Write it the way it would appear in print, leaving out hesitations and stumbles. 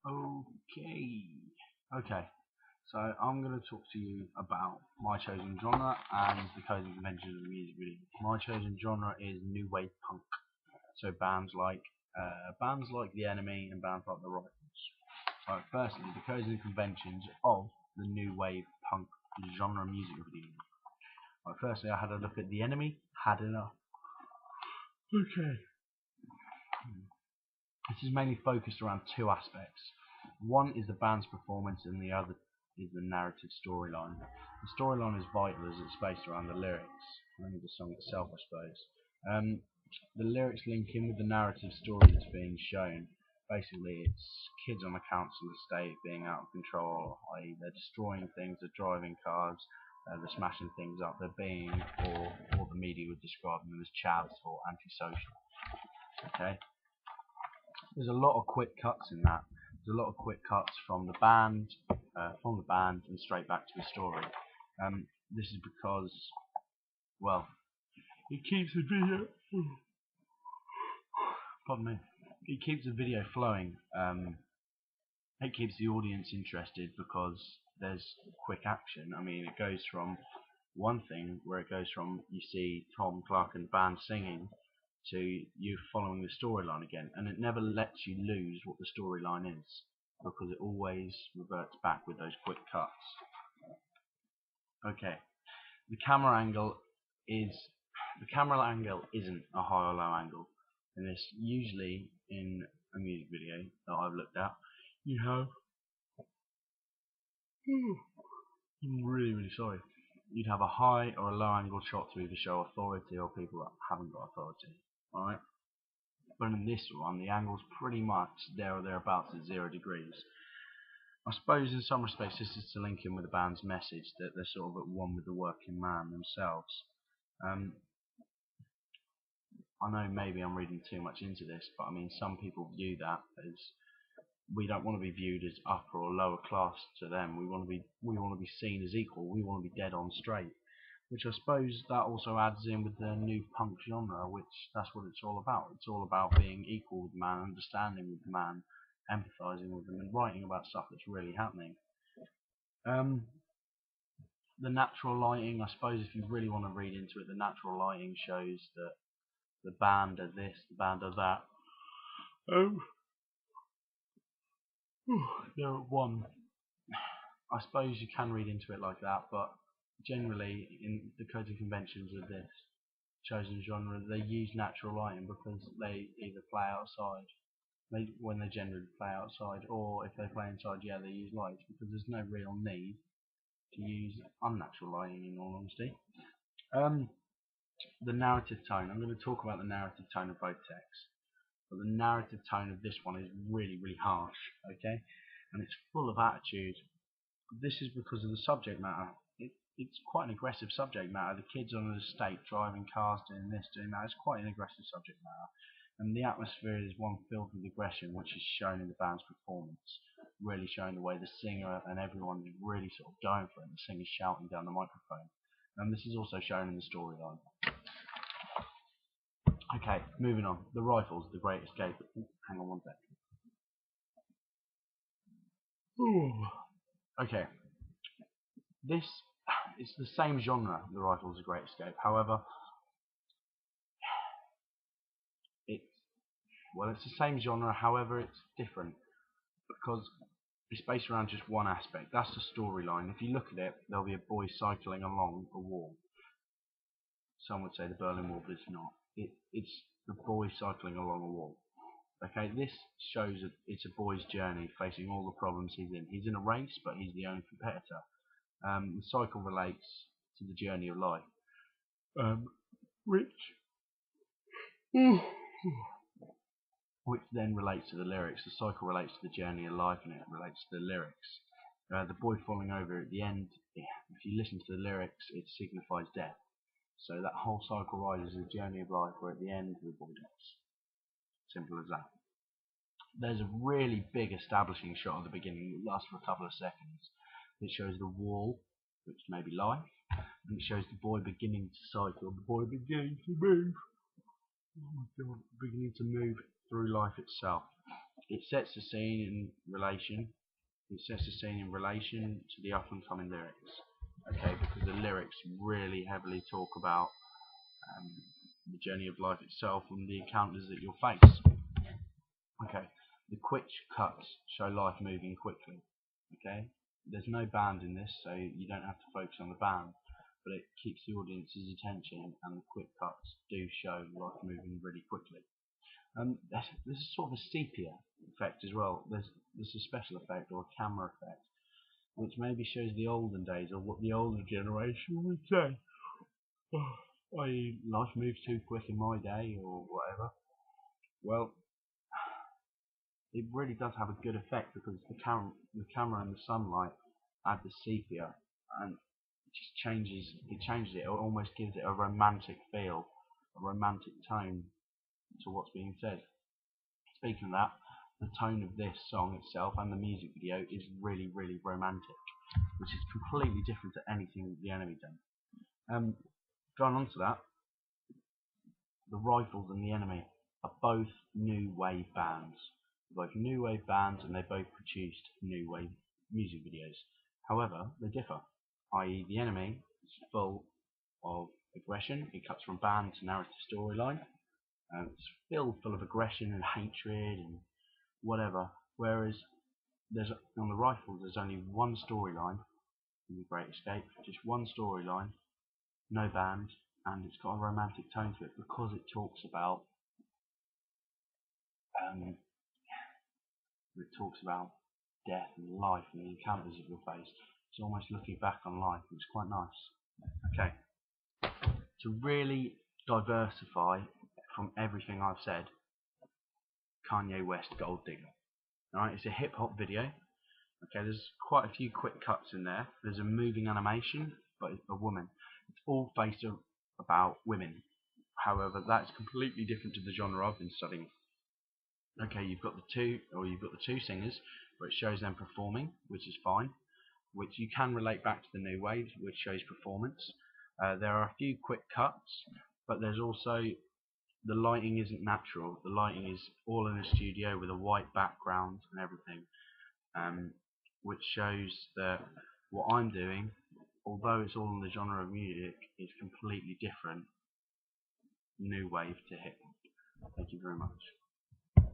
Okay. Okay. So I'm going to talk to you about my chosen genre and the coding conventions of the music video. My chosen genre is new wave punk. So bands like The Enemy and bands like The Rifles. Right, firstly, the coding conventions of the new wave punk genre music video. Right, firstly, I had a look at The Enemy. Had enough. Okay. This is mainly focused around two aspects. One is the band's performance and the other is the narrative storyline. The storyline is vital as it's based around the lyrics and the song itself, I suppose. The lyrics link in with the narrative story that's being shown. Basically, it's kids on a council estate being out of control, i.e. they're destroying things, they're driving cars, they're smashing things up, they're being, or the media would describe them as chavs or antisocial. Okay? There's a lot of quick cuts in that. There's a lot of quick cuts from the band, and straight back to the story. This is because, well, it keeps the video. Pardon me. It keeps the video flowing. It keeps the audience interested because there's quick action. I mean, it goes from one thing where it goes from you see Tom, Clark, and the band singing to you following the storyline again, and it never lets you lose what the storyline is because it always reverts back with those quick cuts. Okay, the camera angle is the camera angle isn't a high or low angle. In this, usually in a music video that I've looked at, you have. I'm really sorry. You'd have a high or a low angle shot to either show authority or people that haven't got authority. Alright? But in this one, the angle's pretty much there or thereabouts at 0 degrees. I suppose in some respects this is to link in with the band's message that they're sort of at one with the working man themselves. I know maybe I'm reading too much into this, but I mean some people view that as we don't want to be viewed as upper or lower class to them. We want to be seen as equal. We want to be dead on straight. Which I suppose that also adds in with the new punk genre, which that's what it's all about. It's all about being equal with the man, understanding with the man, empathizing with them, and writing about stuff that's really happening. The natural lighting, I suppose if you really want to read into it, the natural lighting shows that the band are this, the band are that. They're at one. I suppose you can read into it like that, but generally in the codes and conventions of this chosen genre, they use natural lighting because they either play outside, when they generally play outside, or if they play inside, yeah, they use lights because there's no real need to use unnatural lighting in all honesty. The narrative tone. I'm going to talk about the narrative tone of both texts. But the narrative tone of this one is really harsh, okay? And it's full of attitude. This is because of the subject matter. It's quite an aggressive subject matter. The kids on the estate driving cars, doing this, doing that. It's quite an aggressive subject matter. And the atmosphere is one filled with aggression, which is shown in the band's performance. Really showing the way the singer and everyone is really sort of going for it. The singer's shouting down the microphone. And this is also shown in the storyline. Okay, moving on. The Rifles, The Great Escape. Ooh, hang on one sec. Ooh. Okay. This it's the same genre, The Rifles, The Great Escape. However, it's it's the same genre. However, it's different because it's based around just one aspect. That's the storyline. If you look at it, there'll be a boy cycling along a wall. Some would say the Berlin Wall, but it's not. It's the boy cycling along a wall. Okay, this shows that it's a boy's journey facing all the problems he's in. He's in a race, but he's the only competitor. The cycle relates to the journey of life, which which then relates to the lyrics. The cycle relates to the journey of life, and it relates to the lyrics. The boy falling over at the end, if you listen to the lyrics, it signifies death. So that whole cycle rises the journey of life, where at the end the boy dies. Simple as that. There's a really big establishing shot at the beginning that lasts for a couple of seconds. It shows the wall, which may be life, and it shows the boy beginning to cycle, the boy beginning to move. Oh my god, beginning to move through life itself. It sets the scene in relation. It sets the scene in relation to the up and coming lyrics. Okay, because the lyrics really heavily talk about um, the journey of life itself and the encounters that you'll face. Okay, the quick cuts show life moving quickly. Okay, there's no band in this, so you don't have to focus on the band, but it keeps the audience's attention, and the quick cuts do show life moving really quickly. There's sort of a sepia effect as well. There's a special effect or a camera effect, which maybe shows the olden days or what the older generation would say. I.e., life moves too quick in my day or whatever. Well, it really does have a good effect because the camera and the sunlight add the sepia, and it just changes it. It almost gives it a romantic feel, a romantic tone to what's being said. Speaking of that, the tone of this song itself and the music video is really, really romantic, which is completely different to anything the Enemy done. Going on to that, the Rifles and the Enemy are both new wave bands. They're both new wave bands, and they both produced new wave music videos. However, they differ, i.e. the Enemy is full of aggression. It cuts from band to narrative storyline. It's filled full of aggression and hatred and whatever. Whereas on the Rifles, there's only one storyline in The Great Escape, just one storyline, no band, and it's got a romantic tone to it because it talks about death and life and the encounters that you'll face. It's almost looking back on life. It's quite nice. Okay, to really diversify from everything I've said, Kanye West Gold Digger. Alright, it's a hip hop video. Okay, there's quite a few quick cuts in there. There's a moving animation, but it's a woman. It's all based about women. However, that's completely different to the genre I've been studying. Okay, you've got the two singers, where it shows them performing, which is fine, which you can relate back to the new wave, which shows performance. There are a few quick cuts, but there's also the lighting isn't natural. The lighting is all in a studio with a white background and everything, which shows that what I'm doing, although it's all in the genre of music, is completely different, new wave to hip hop. Thank you very much.